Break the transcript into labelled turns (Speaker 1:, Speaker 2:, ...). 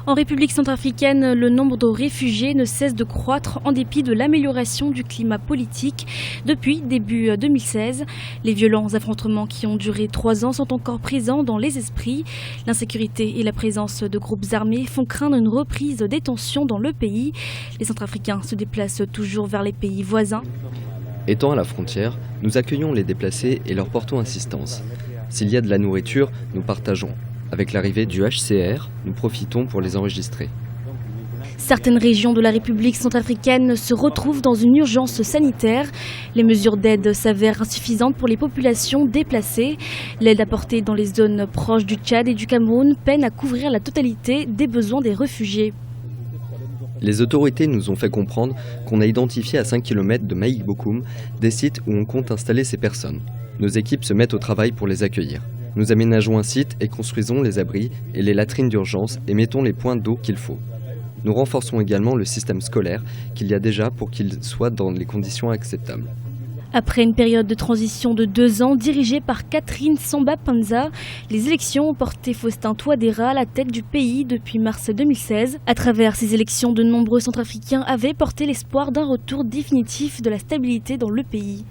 Speaker 1: En République centrafricaine, le nombre de réfugiés ne cesse de croître en dépit de l'amélioration du climat politique depuis début 2016. Les violents affrontements qui ont duré 3 ans sont encore présents dans les esprits. L'insécurité et la présence de groupes armés font craindre une reprise des tensions dans le pays. Les Centrafricains se déplacent toujours vers les pays voisins.
Speaker 2: Étant à la frontière, nous accueillons les déplacés et leur portons assistance. S'il y a de la nourriture, nous partageons. Avec l'arrivée du HCR, nous profitons pour les enregistrer.
Speaker 1: Certaines régions de la République centrafricaine se retrouvent dans une urgence sanitaire. Les mesures d'aide s'avèrent insuffisantes pour les populations déplacées. L'aide apportée dans les zones proches du Tchad et du Cameroun peine à couvrir la totalité des besoins des réfugiés.
Speaker 2: Les autorités nous ont fait comprendre qu'on a identifié à 5 km de Maïk Bokoum des sites où on compte installer ces personnes. Nos équipes se mettent au travail pour les accueillir. Nous aménageons un site et construisons les abris et les latrines d'urgence et mettons les points d'eau qu'il faut. Nous renforçons également le système scolaire qu'il y a déjà pour qu'il soit dans les conditions acceptables.
Speaker 1: Après une période de transition de 2 ans dirigée par Catherine Samba-Panza, les élections ont porté Faustin Touadéra à la tête du pays depuis mars 2016. À travers ces élections, de nombreux Centrafricains avaient porté l'espoir d'un retour définitif de la stabilité dans le pays.